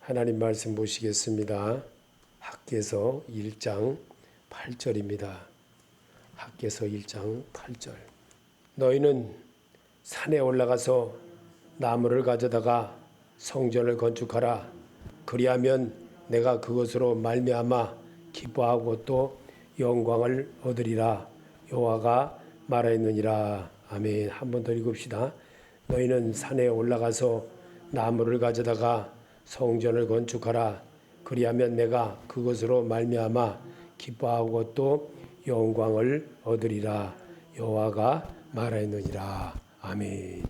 하나님 말씀 보시겠습니다. 학개서 1장 8절입니다. 학개서 1장 8절. 너희는 산에 올라가서 나무를 가져다가 성전을 건축하라. 그리하면 내가 그것으로 말미암아 기뻐하고 또 영광을 얻으리라. 여호와가 말하였느니라. 아멘. 한 번 더 읽읍시다. 너희는 산에 올라가서 나무를 가져다가 성전을 건축하라. 그리하면 내가 그것으로 말미암아 기뻐하고 또 영광을 얻으리라. 여호와가 말하였느니라. 아멘.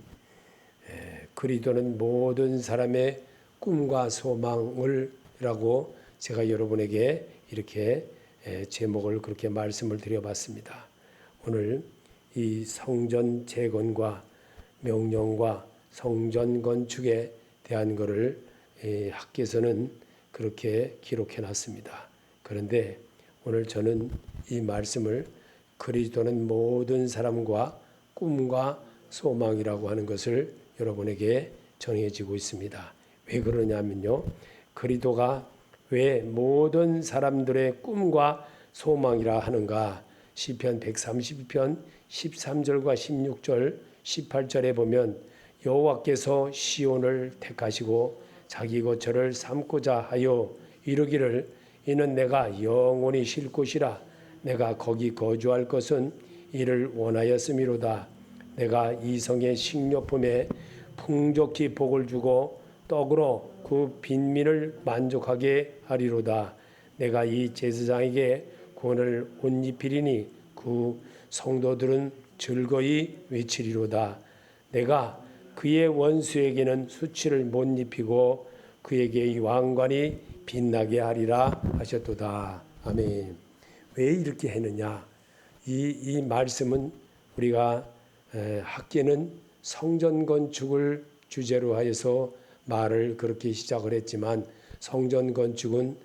그리스도는 모든 사람의 꿈과 소망을이라고 제가 여러분에게 이렇게 제목을 그렇게 말씀을 드려봤습니다. 오늘 이 성전 재건과 명령과 성전 건축에 대한 것을 학개서는 그렇게 기록해 놨습니다. 그런데 오늘 저는 이 말씀을 그리스도는 모든 사람과 꿈과 소망이라고 하는 것을 여러분에게 정해지고 있습니다. 왜 그러냐면요. 그리스도가 왜 모든 사람들의 꿈과 소망이라 하는가? 시편 132편 13절과 16절 18절에 보면 여호와께서 시온을 택하시고 자기 거처를 삼고자 하여 이르기를 이는 내가 영원히 쉴 곳이라. 내가 거기 거주할 것은 이를 원하였음이로다. 내가 이 성의 식료품에 풍족히 복을 주고 떡으로 그 빈민을 만족하게 하리로다. 내가 이 제사장에게 구원을 옷 입히리니 그 성도들은 즐거이 외치리로다. 내가 그의 원수에게는 수치를 못 입히고 그에게 왕관이 빛나게 하리라 하셨도다. 아멘. 왜 이렇게 했느냐? 이 말씀은 우리가 학계는 성전 건축을 주제로 하여서 말을 그렇게 시작을 했지만 성전 건축은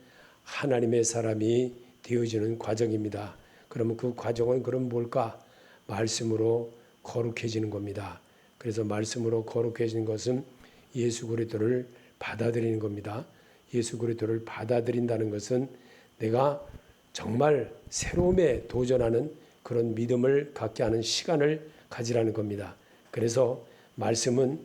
하나님의 사람이 되어지는 과정입니다. 그러면 그 과정은 그럼 뭘까? 말씀으로 거룩해지는 겁니다. 그래서 말씀으로 거룩해지는 것은 예수 그리스도를 받아들이는 겁니다. 예수 그리스도를 받아들인다는 것은 내가 정말 새로움에 도전하는 그런 믿음을 갖게 하는 시간을 가지라는 겁니다. 그래서 말씀은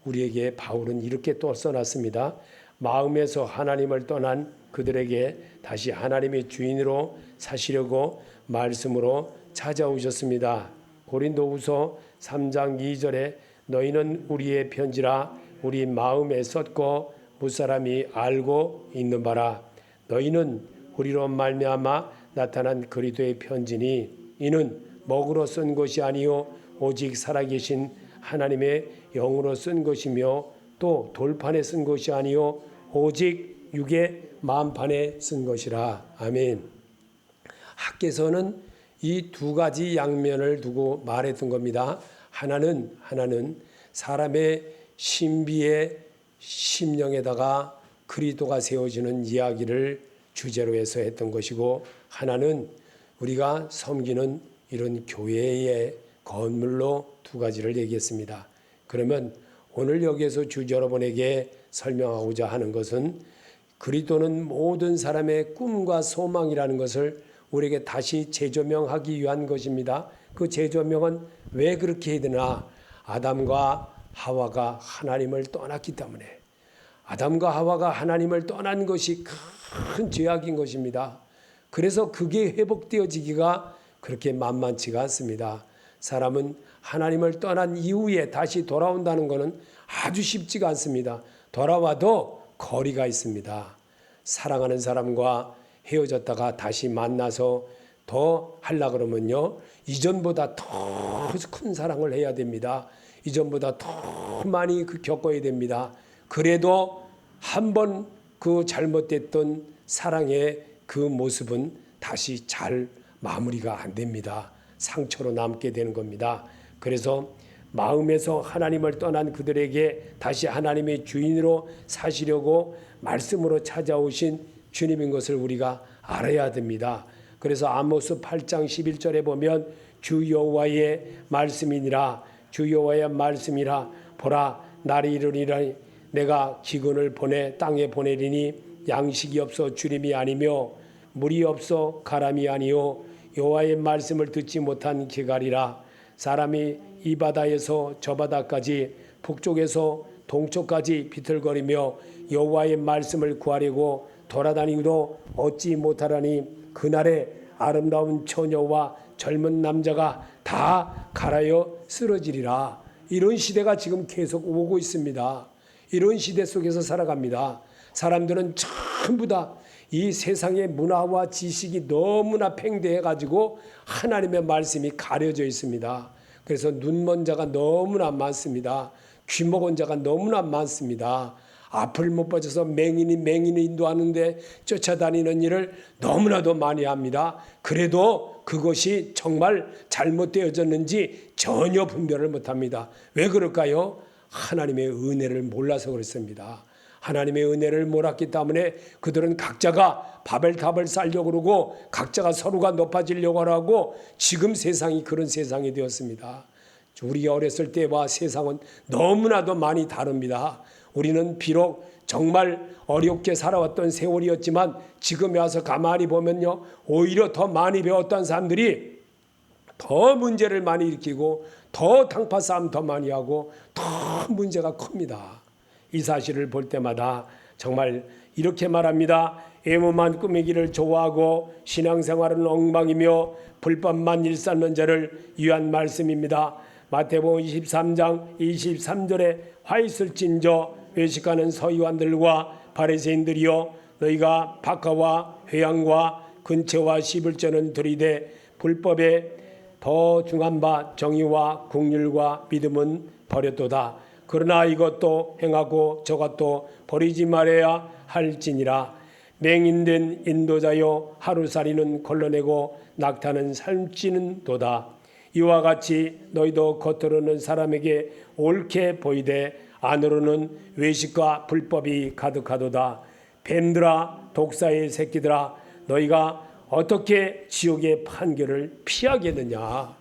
우리에게 바울은 이렇게 또 써놨습니다. 마음에서 하나님을 떠난 그들에게 다시 하나님의 주인으로 사시려고 말씀으로 찾아오셨습니다. 고린도후서 3장 2절에 너희는 우리의 편지라 우리 마음에 썼고 무사람이 알고 있는 바라. 너희는 우리로 말미암아 나타난 그리스도의 편지니 이는 먹으로 쓴 것이 아니요 오직 살아계신 하나님의 영으로 쓴 것이며 또 돌판에 쓴 것이 아니요 오직 육의 마음판에 쓴 것이라. 아멘. 학개서는 이 두 가지 양면을 두고 말했던 겁니다. 하나는 사람의 신비의 심령에다가 그리스도가 세워지는 이야기를 주제로 해서 했던 것이고, 하나는 우리가 섬기는 이런 교회의 건물로 두 가지를 얘기했습니다. 그러면 오늘 여기에서 주제 여러분에게 설명하고자 하는 것은 그리스도는 모든 사람의 꿈과 소망이라는 것을 우리에게 다시 재조명하기 위한 것입니다. 그 재조명은 왜 그렇게 해야 되나? 아담과 하와가 하나님을 떠났기 때문에, 아담과 하와가 하나님을 떠난 것이 큰 죄악인 것입니다. 그래서 그게 회복되어지기가 그렇게 만만치가 않습니다. 사람은 하나님을 떠난 이후에 다시 돌아온다는 것은 아주 쉽지가 않습니다. 돌아와도 거리가 있습니다. 사랑하는 사람과 헤어졌다가 다시 만나서 더 하려고 그러면요, 이전보다 더 큰 사랑을 해야 됩니다. 이전보다 더 많이 겪어야 됩니다. 그래도 한번 그 잘못됐던 사랑의 그 모습은 다시 잘 마무리가 안 됩니다. 상처로 남게 되는 겁니다. 그래서 마음에서 하나님을 떠난 그들에게 다시 하나님의 주인으로 사시려고 말씀으로 찾아오신 주님인 것을 우리가 알아야 됩니다. 그래서 아모스 8장 11절에 보면 주 여호와의 말씀이니라, 주 여호와의 말씀이라, 보라 날이 이르리라 내가 기근을 보내 땅에 보내리니 양식이 없어 주림이 아니며 물이 없어 가람이 아니요 여호와의 말씀을 듣지 못한 기갈이라. 사람이 이 바다에서 저 바다까지 북쪽에서 동쪽까지 비틀거리며 여호와의 말씀을 구하려고 돌아다니고도 얻지 못하라니 그날에 아름다운 처녀와 젊은 남자가 다 갈아여 쓰러지리라. 이런 시대가 지금 계속 오고 있습니다. 이런 시대 속에서 살아갑니다. 사람들은 전부 다 이 세상의 문화와 지식이 너무나 팽배해가지고 하나님의 말씀이 가려져 있습니다. 그래서 눈먼 자가 너무나 많습니다. 귀 먹은 자가 너무나 많습니다. 앞을 못 봐줘서 맹인이 인도하는데 쫓아다니는 일을 너무나도 많이 합니다. 그래도 그것이 정말 잘못되어졌는지 전혀 분별을 못합니다. 왜 그럴까요? 하나님의 은혜를 몰라서 그렇습니다. 하나님의 은혜를 몰랐기 때문에 그들은 각자가 바벨탑을 쌓으려고 그러고 각자가 서로가 높아지려고 하고 지금 세상이 그런 세상이 되었습니다. 우리가 어렸을 때와 세상은 너무나도 많이 다릅니다. 우리는 비록 정말 어렵게 살아왔던 세월이었지만 지금에 와서 가만히 보면요, 오히려 더 많이 배웠던 사람들이 더 문제를 많이 일으키고 더 당파 싸움 더 많이 하고 더 문제가 큽니다. 이 사실을 볼 때마다 정말 이렇게 말합니다. 애무만 꾸미기를 좋아하고 신앙생활은 엉망이며 불법만 일삼는 자를 위한 말씀입니다. 마태복음 23장 23절에 화 있을진저 외식하는 서기관들과 바리새인들이여 너희가 박하와 회양과 근처와 씹을저는 들이되 불법에 더 중한 바 정의와 긍휼과 믿음은 버렸도다. 그러나 이것도 행하고 저것도 버리지 말아야 할지니라. 맹인된 인도자여 하루살이는 걸러내고 낙타는 삶지는 도다. 이와 같이 너희도 겉으로는 사람에게 옳게 보이되 안으로는 외식과 불법이 가득하도다. 뱀들아 독사의 새끼들아 너희가 어떻게 지옥의 판결을 피하겠느냐.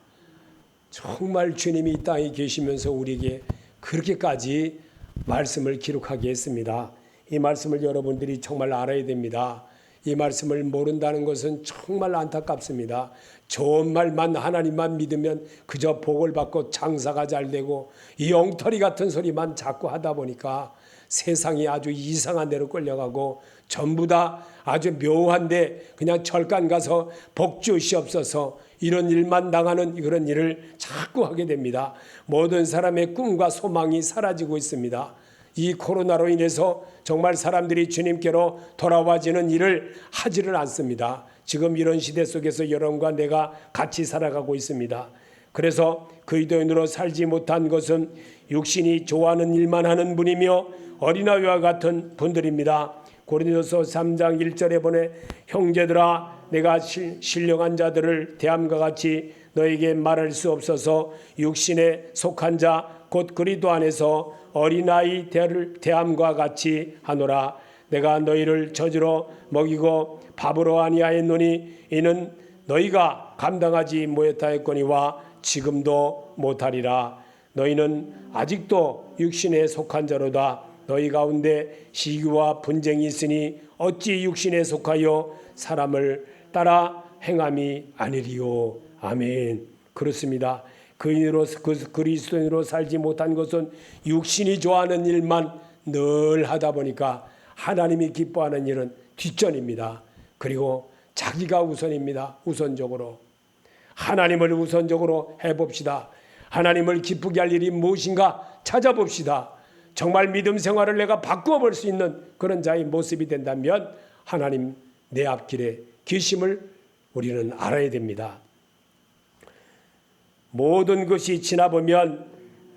정말 주님이 이 땅에 계시면서 우리에게 그렇게까지 말씀을 기록하게 했습니다. 이 말씀을 여러분들이 정말 알아야 됩니다. 이 말씀을 모른다는 것은 정말 안타깝습니다. 좋은 말만 하나님만 믿으면 그저 복을 받고 장사가 잘 되고 이 엉터리 같은 소리만 자꾸 하다 보니까 세상이 아주 이상한 데로 끌려가고 전부 다 아주 묘한데 그냥 절간 가서 복 주시옵소서 이런 일만 당하는 그런 일을 자꾸 하게 됩니다. 모든 사람의 꿈과 소망이 사라지고 있습니다. 이 코로나로 인해서 정말 사람들이 주님께로 돌아와지는 일을 하지를 않습니다. 지금 이런 시대 속에서 여러분과 내가 같이 살아가고 있습니다. 그래서 그리스도인으로 살지 못한 것은 육신이 좋아하는 일만 하는 분이며 어린아이와 같은 분들입니다. 고린도서 3장 1절에 보내 형제들아 내가 신령한 자들을 대함과 같이 너에게 말할 수 없어서 육신에 속한 자 곧 그리스도 안에서 어린아이 대함과 같이 하노라. 내가 너희를 젖으로 먹이고 밥으로 아니하였노니 이는 너희가 감당하지 못하였거니와 지금도 못하리라. 너희는 아직도 육신에 속한 자로다. 너희 가운데 시기와 분쟁이 있으니 어찌 육신에 속하여 사람을 따라 행함이 아니리요. 아멘. 그렇습니다. 그리스도인으로 살지 못한 것은 육신이 좋아하는 일만 늘 하다 보니까 하나님이 기뻐하는 일은 뒷전입니다. 그리고 자기가 우선입니다. 우선적으로 하나님을 우선적으로 해봅시다. 하나님을 기쁘게 할 일이 무엇인가 찾아봅시다. 정말 믿음 생활을 내가 바꾸어 볼 수 있는 그런 자의 모습이 된다면 하나님 내 앞길에 계심을 우리는 알아야 됩니다. 모든 것이 지나보면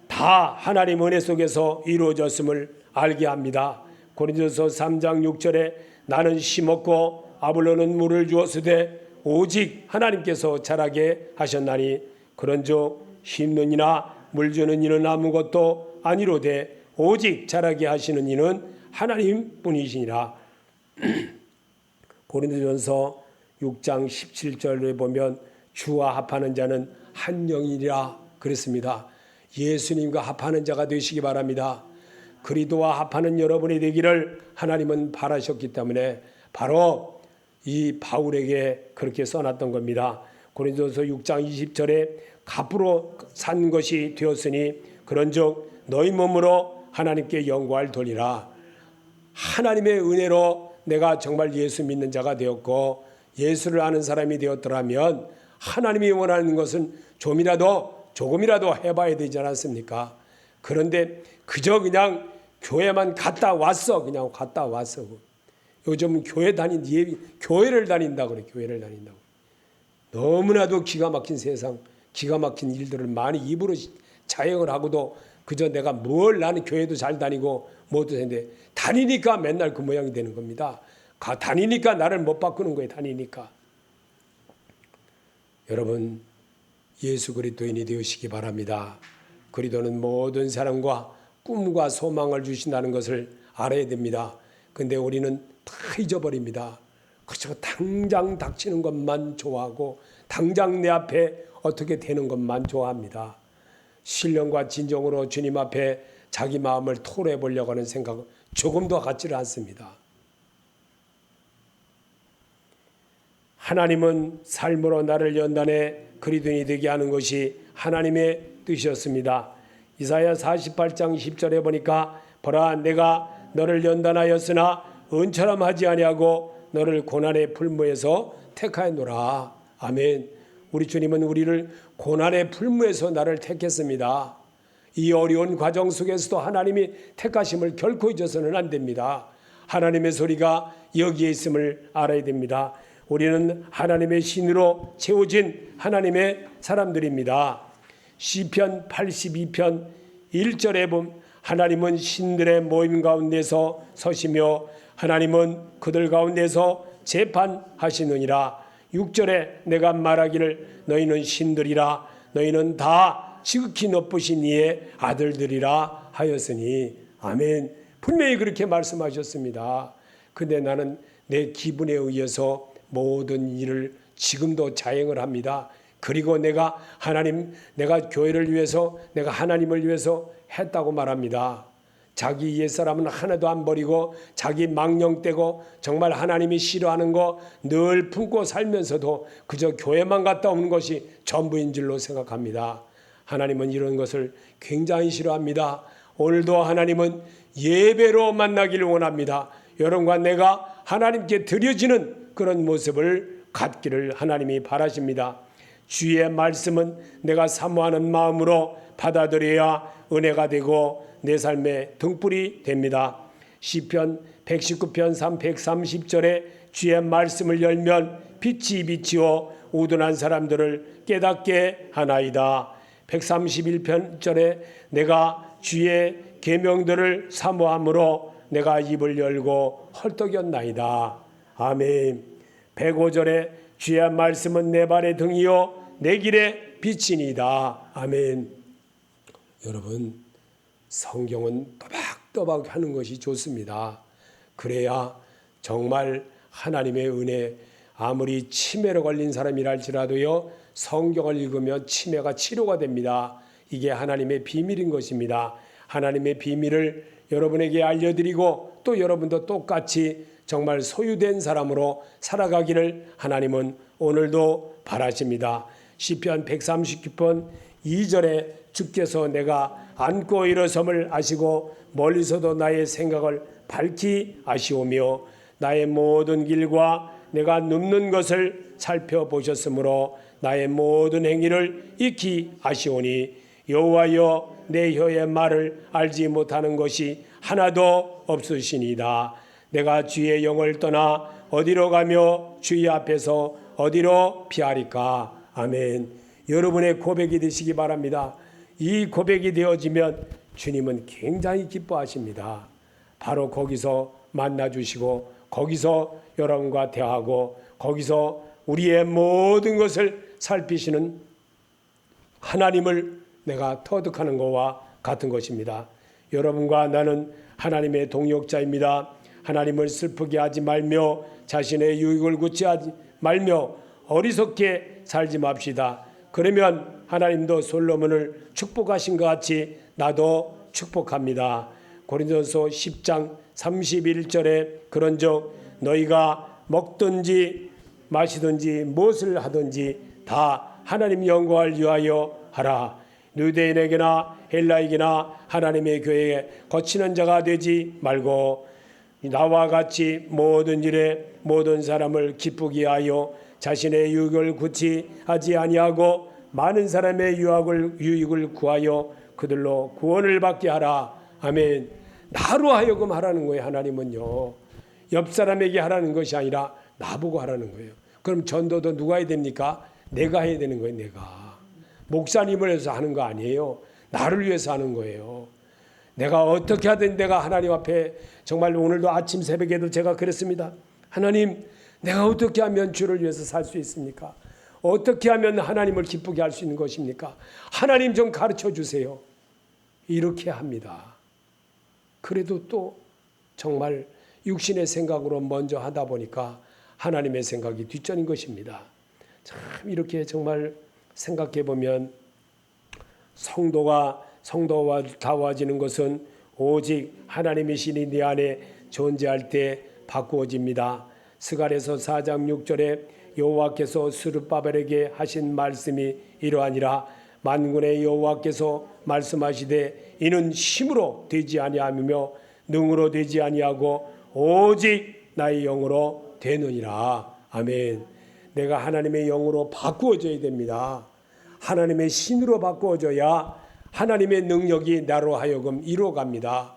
다 하나님 은혜 속에서 이루어졌음을 알게 합니다. 고린도서 3장 6절에 나는 심었고 아볼로는 물을 주었으되 오직 하나님께서 자라게 하셨나니 그런즉 심는 이나 물 주는 이는 아무것도 아니로되 오직 자라게 하시는 이는 하나님뿐이시니라. 고린도전서 6장 17절에 보면 주와 합하는 자는 한 영이라 그랬습니다. 예수님과 합하는 자가 되시기 바랍니다. 그리스도와 합하는 여러분이 되기를 하나님은 바라셨기 때문에 바로 이 바울에게 그렇게 써놨던 겁니다. 고린도서 6장 20절에 값으로 산 것이 되었으니 그런즉 너희 몸으로 하나님께 영광을 돌리라. 하나님의 은혜로 내가 정말 예수 믿는 자가 되었고 예수를 아는 사람이 되었더라면 하나님이 원하는 것은 조금이라도 해봐야 되지 않았습니까? 그런데 그저 그냥 교회만 갔다 왔어. 그냥 갔다 왔어. 요즘 교회를 다닌다고 그래. 교회를 다닌다고. 너무나도 기가 막힌 세상, 기가 막힌 일들을 많이 입으로 자행을 하고도 그저 나는 교회도 잘 다니고 뭐도 했는데 다니니까 맨날 그 모양이 되는 겁니다. 다니니까 나를 못 바꾸는 거예요. 다니니까. 여러분 예수 그리스도인이 되시기 바랍니다. 그리스도는 모든 사람과 꿈과 소망을 주신다는 것을 알아야 됩니다. 근데 우리는 다 잊어버립니다. 그저 당장 닥치는 것만 좋아하고 당장 내 앞에 어떻게 되는 것만 좋아합니다. 신령과 진정으로 주님 앞에 자기 마음을 토로해 보려고 하는 생각은 조금도 같지를 않습니다. 하나님은 삶으로 나를 연단해 그리스도인이 되게 하는 것이 하나님의 뜻이었습니다. 이사야 48장 10절에 보니까 보라 내가 너를 연단하였으나 은처럼 하지 아니하고 너를 고난의 풀무에서 택하였노라. 아멘. 우리 주님은 우리를 고난의 풀무에서 나를 택했습니다. 이 어려운 과정 속에서도 하나님이 택하심을 결코 잊어서는 안 됩니다. 하나님의 소리가 여기에 있음을 알아야 됩니다. 우리는 하나님의 신으로 채워진 하나님의 사람들입니다. 시편 82편 1절에 보면 하나님은 신들의 모임 가운데서 서시며 하나님은 그들 가운데서 재판하시느니라. 6절에 내가 말하기를 너희는 신들이라 너희는 다 지극히 높으신 이의 아들들이라 하였으니 아멘. 분명히 그렇게 말씀하셨습니다. 근데 나는 내 기분에 의해서 모든 일을 지금도 자행을 합니다. 그리고 내가 교회를 위해서 내가 하나님을 위해서 했다고 말합니다. 자기 옛사람은 하나도 안 버리고 자기 망령되고 정말 하나님이 싫어하는 거 늘 품고 살면서도 그저 교회만 갔다 오는 것이 전부인 줄로 생각합니다. 하나님은 이런 것을 굉장히 싫어합니다. 오늘도 하나님은 예배로 만나기를 원합니다. 여러분과 내가 하나님께 드려지는 그런 모습을 갖기를 하나님이 바라십니다. 주의 말씀은 내가 사모하는 마음으로 받아들여야 은혜가 되고 내 삶의 등불이 됩니다. 시편 119편 330절에 주의 말씀을 열면 빛이 비치어 우둔한 사람들을 깨닫게 하나이다. 131편절에 내가 주의 계명들을 사모함으로 내가 입을 열고 헐떡였나이다. 아멘. 105절에 주의 말씀은 내 발의 등이요 내 길의 빛이니이다. 아멘. 여러분 성경은 또박또박 하는 것이 좋습니다. 그래야 정말 하나님의 은혜, 아무리 치매로 걸린 사람이랄지라도요 성경을 읽으면 치매가 치료가 됩니다. 이게 하나님의 비밀인 것입니다. 하나님의 비밀을 여러분에게 알려드리고 또 여러분도 똑같이 정말 소유된 사람으로 살아가기를 하나님은 오늘도 바라십니다. 시편 139편 2절에 주께서 내가 앉고 일어섬을 아시고 멀리서도 나의 생각을 밝히 아시오며 나의 모든 길과 내가 눕는 것을 살펴보셨으므로 나의 모든 행위를 익히 아시오니 여호와여 내 혀의 말을 알지 못하는 것이 하나도 없으시니이다. 내가 주의 영을 떠나 어디로 가며 주의 앞에서 어디로 피하리까. 아멘. 여러분의 고백이 되시기 바랍니다. 이 고백이 되어지면 주님은 굉장히 기뻐하십니다. 바로 거기서 만나주시고 거기서 여러분과 대하고 거기서 우리의 모든 것을 살피시는 하나님을 내가 터득하는 것과 같은 것입니다. 여러분과 나는 하나님의 동역자입니다. 하나님을 슬프게 하지 말며 자신의 유익을 구취하지 말며 어리석게 살지 맙시다. 그러면 하나님도 솔로몬을 축복하신 것 같이 나도 축복합니다. 고린도서 10장 31절에 그런즉 너희가 먹든지 마시든지 무엇을 하든지 다 하나님 영광을 위하여 하라. 유대인에게나 헬라에게나 하나님의 교회에 거치는 자가 되지 말고 나와 같이 모든 일에 모든 사람을 기쁘게 하여 자신의 유익을 구치하지 아니하고 많은 사람의 유익을 구하여 그들로 구원을 받게 하라. 아멘. 나로 하여금 하라는 거예요. 하나님은요. 옆 사람에게 하라는 것이 아니라 나보고 하라는 거예요. 그럼 전도도 누가 해야 됩니까? 내가 해야 되는 거예요. 내가. 목사님을 위해서 하는 거 아니에요. 나를 위해서 하는 거예요. 내가 어떻게 하든 내가 하나님 앞에 정말 오늘도 아침 새벽에도 제가 그랬습니다. 하나님, 내가 어떻게 하면 주를 위해서 살 수 있습니까? 어떻게 하면 하나님을 기쁘게 할 수 있는 것입니까? 하나님 좀 가르쳐 주세요. 이렇게 합니다. 그래도 또 정말 육신의 생각으로 먼저 하다 보니까 하나님의 생각이 뒷전인 것입니다. 참 이렇게 정말 생각해 보면 성도와 다워지는 것은 오직 하나님의 신이 내 안에 존재할 때 바꾸어집니다. 스가랴서 4장 6절에 여호와께서 스룹바벨에게 하신 말씀이 이러하니라. 만군의 여호와께서 말씀하시되 이는 힘으로 되지 아니하며 능으로 되지 아니하고 오직 나의 영으로 되느니라. 아멘. 내가 하나님의 영으로 바꾸어져야 됩니다. 하나님의 신으로 바꾸어져야 하나님의 능력이 나로 하여금 이루어갑니다.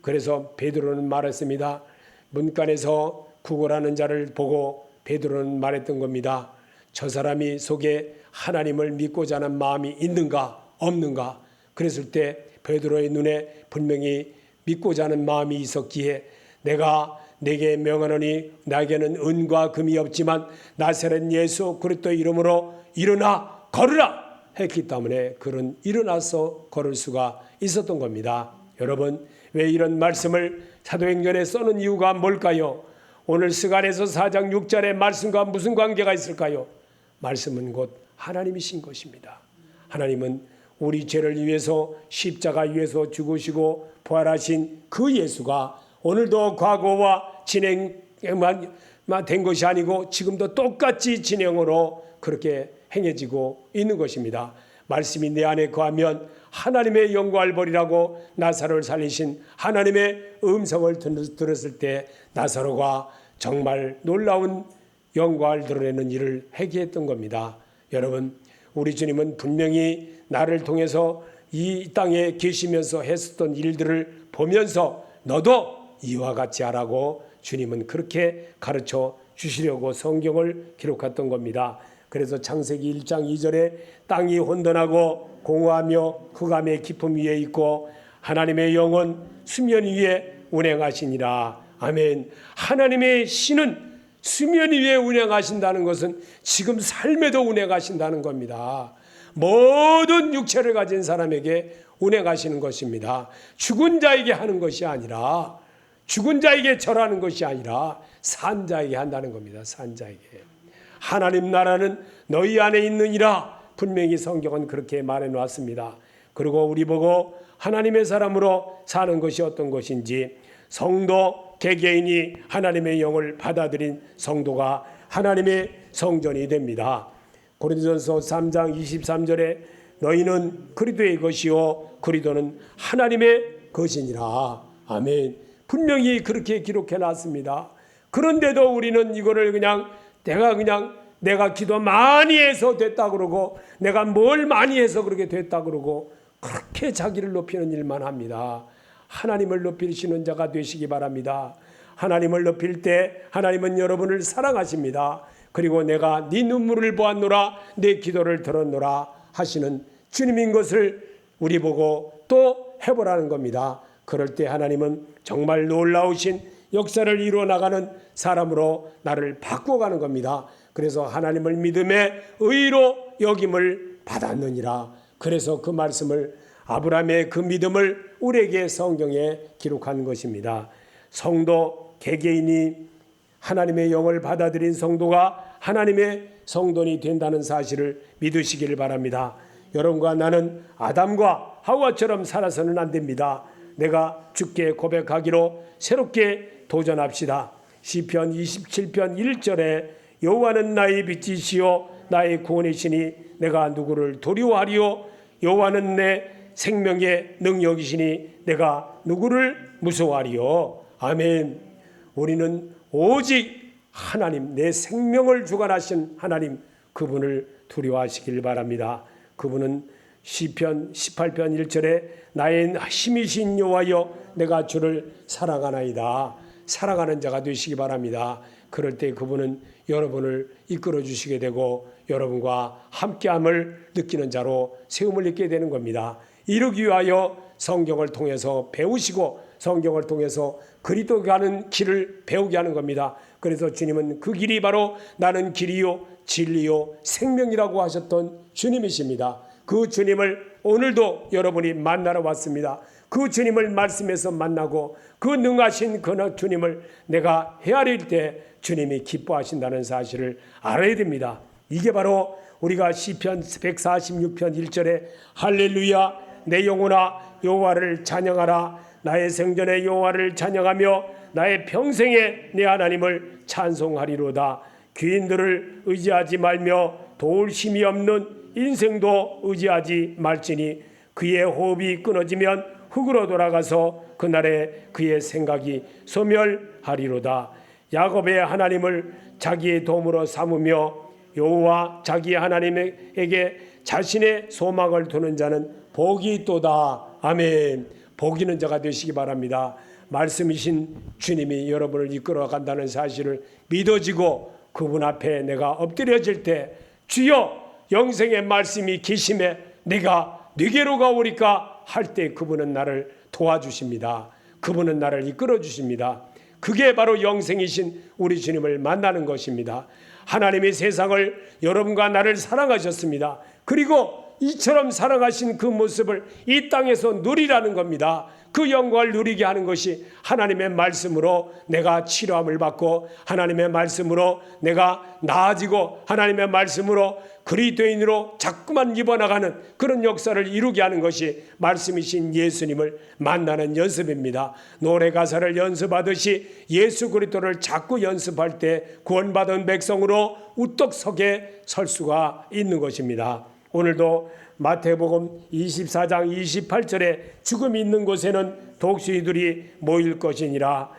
그래서 베드로는 말했습니다. 문간에서 구걸하는 자를 보고 베드로는 말했던 겁니다. 저 사람이 속에 하나님을 믿고자 하는 마음이 있는가 없는가. 그랬을 때 베드로의 눈에 분명히 믿고자 하는 마음이 있었기에 내게 명하노니 나에게는 은과 금이 없지만 나사렛 예수 그리스도의 이름으로 일어나 걸으라 했기 때문에 그는 일어나서 걸을 수가 있었던 겁니다. 여러분, 왜 이런 말씀을 사도행전에 써는 이유가 뭘까요? 오늘 스가랴서 4장 6절의 말씀과 무슨 관계가 있을까요? 말씀은 곧 하나님이신 것입니다. 하나님은 우리 죄를 위해서 십자가 위에서 죽으시고 부활하신 그 예수가 오늘도 과거와 진행만 된 것이 아니고 지금도 똑같이 진행으로 그렇게 행해지고 있는 것입니다. 말씀이 내 안에 거하면 하나님의 영광을 버리라고 나사로를 살리신 하나님의 음성을 들었을 때 나사로가 정말 놀라운 영광을 드러내는 일을 하게 했던 겁니다. 여러분, 우리 주님은 분명히 나를 통해서 이 땅에 계시면서 했었던 일들을 보면서 너도 이와 같이 하라고 주님은 그렇게 가르쳐 주시려고 성경을 기록했던 겁니다. 그래서 창세기 1장 2절에 땅이 혼돈하고 공허하며 흑암의 깊음 위에 있고 하나님의 영은 수면 위에 운행하시니라. 아멘. 하나님의 신은 수면 위에 운행하신다는 것은 지금 삶에도 운행하신다는 겁니다. 모든 육체를 가진 사람에게 운행하시는 것입니다. 죽은 자에게 하는 것이 아니라 죽은 자에게 절하는 것이 아니라 산 자에게 한다는 겁니다. 산 자에게. 하나님 나라는 너희 안에 있느니라. 분명히 성경은 그렇게 말해 놓았습니다. 그리고 우리 보고 하나님의 사람으로 사는 것이 어떤 것인지 성도 개개인이 하나님의 영을 받아들인 성도가 하나님의 성전이 됩니다. 고린도전서 3장 23절에 너희는 그리스도의 것이요 그리스도는 하나님의 것이니라. 아멘. 분명히 그렇게 기록해 놨습니다. 그런데도 우리는 이거를 내가 기도 많이 해서 됐다 그러고 내가 뭘 많이 해서 그렇게 됐다 그러고 그렇게 자기를 높이는 일만 합니다. 하나님을 높이시는 자가 되시기 바랍니다. 하나님을 높일 때 하나님은 여러분을 사랑하십니다. 그리고 내가 네 눈물을 보았노라 내 기도를 들었노라 하시는 주님인 것을 우리 보고 또 해보라는 겁니다. 그럴 때 하나님은 정말 놀라우신 역사를 이루어 나가는 사람으로 나를 바꿔가는 겁니다. 그래서 하나님을 믿음의 의로 여김을 받았느니라. 그래서 그 말씀을 아브라함의 그 믿음을 우리에게 성경에 기록한 것입니다. 성도 개개인이 하나님의 영을 받아들인 성도가 하나님의 성도니 된다는 사실을 믿으시기를 바랍니다. 여러분과 나는 아담과 하와처럼 살아서는 안 됩니다. 내가 주께 고백하기로 새롭게 도전합시다. 시편 27편 1절에 여호와는 나의 빛이시요 나의 구원이시니 내가 누구를 두려워하리요. 여호와는 내 생명의 능력이시니 내가 누구를 무서워하리요. 아멘. 우리는 오직 하나님, 내 생명을 주관하신 하나님, 그분을 두려워하시길 바랍니다. 그분은 시편 18편 1절에 나의 힘이신 여호와여 내가 주를 사랑하나이다. 사랑하는 자가 되시기 바랍니다. 그럴 때 그분은 여러분을 이끌어 주시게 되고 여러분과 함께함을 느끼는 자로 세움을 입게 되는 겁니다. 이루기 위하여 성경을 통해서 배우시고 성경을 통해서 그리스도 가는 길을 배우게 하는 겁니다. 그래서 주님은 그 길이 바로 나는 길이요 진리요 생명이라고 하셨던 주님이십니다. 그 주님을 오늘도 여러분이 만나러 왔습니다. 그 주님을 말씀에서 만나고 그 능하신 그 주님을 내가 헤아릴 때 주님이 기뻐하신다는 사실을 알아야 됩니다. 이게 바로 우리가 시편 146편 1절에 할렐루야 내 영혼아 여호와를 찬양하라 나의 생전에 여호와를 찬양하며 나의 평생에 내 하나님을 찬송하리로다. 귀인들을 의지하지 말며 도울 힘이 없는 인생도 의지하지 말지니 그의 호흡이 끊어지면 흙으로 돌아가서 그날에 그의 생각이 소멸하리로다. 야곱의 하나님을 자기의 도움으로 삼으며 여호와 자기 하나님에게 자신의 소망을 두는 자는 복이 있도다. 아멘. 복 있는 자가 되시기 바랍니다. 말씀이신 주님이 여러분을 이끌어 간다는 사실을 믿어지고 그분 앞에 내가 엎드려질 때 주여 영생의 말씀이 계심에 내가 네게로 가오리까 할 때 그분은 나를 도와주십니다. 그분은 나를 이끌어 주십니다. 그게 바로 영생이신 우리 주님을 만나는 것입니다. 하나님이 세상을 여러분과 나를 사랑하셨습니다. 그리고 이처럼 사랑하신 그 모습을 이 땅에서 누리라는 겁니다. 그 영광을 누리게 하는 것이 하나님의 말씀으로 내가 치료함을 받고 하나님의 말씀으로 내가 나아지고 하나님의 말씀으로 그리스도인으로 자꾸만 입어나가는 그런 역사를 이루게 하는 것이 말씀이신 예수님을 만나는 연습입니다. 노래 가사를 연습하듯이 예수 그리스도를 자꾸 연습할 때 구원받은 백성으로 우떡 서게 설 수가 있는 것입니다. 오늘도 마태복음 24장 28절에 죽음이 있는 곳에는 독수리들이 모일 것이니라.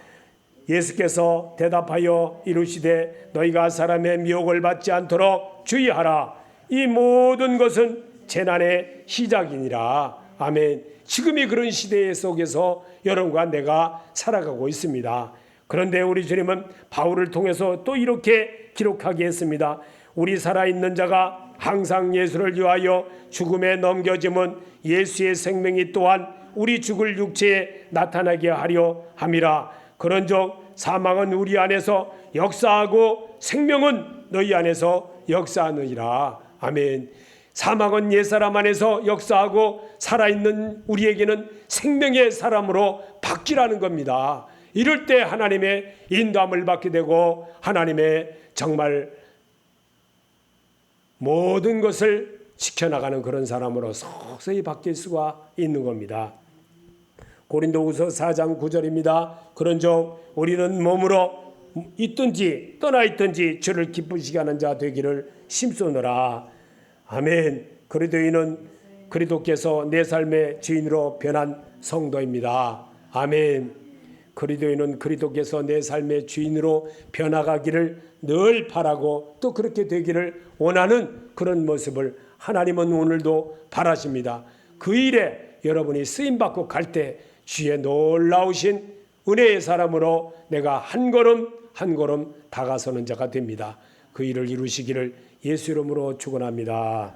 예수께서 대답하여 이르시되 너희가 사람의 미혹을 받지 않도록 주의하라. 이 모든 것은 재난의 시작이니라. 아멘. 지금이 그런 시대 속에서 여러분과 내가 살아가고 있습니다. 그런데 우리 주님은 바울을 통해서 또 이렇게 기록하게 했습니다. 우리 살아있는 자가 항상 예수를 위하여 죽음에 넘겨짐은 예수의 생명이 또한 우리 죽을 육체에 나타나게 하려 함이라. 그런즉 사망은 우리 안에서 역사하고 생명은 너희 안에서 역사하느니라. 아멘. 사망은 옛사람 안에서 역사하고 살아있는 우리에게는 생명의 사람으로 바뀌라는 겁니다. 이럴 때 하나님의 인도함을 받게 되고 하나님의 정말 모든 것을 지켜나가는 그런 사람으로 서서히 바뀔 수가 있는 겁니다. 고린도후서 4장 9절입니다. 그런즉 우리는 몸으로 있든지 떠나 있든지 주를 기쁘시게 하는 자 되기를 힘쓰노라. 아멘. 그리스도인은 그리스도께서 내 삶의 주인으로 변한 성도입니다. 아멘. 그리스도인은 그리스도께서 내 삶의 주인으로 변화가기를 늘 바라고 또 그렇게 되기를 원하는 그런 모습을 하나님은 오늘도 바라십니다. 그 일에 여러분이 쓰임받고 갈 때 주의 놀라우신 은혜의 사람으로 내가 한 걸음 한 걸음 다가서는 자가 됩니다. 그 일을 이루시기를 예수 이름으로 축원합니다.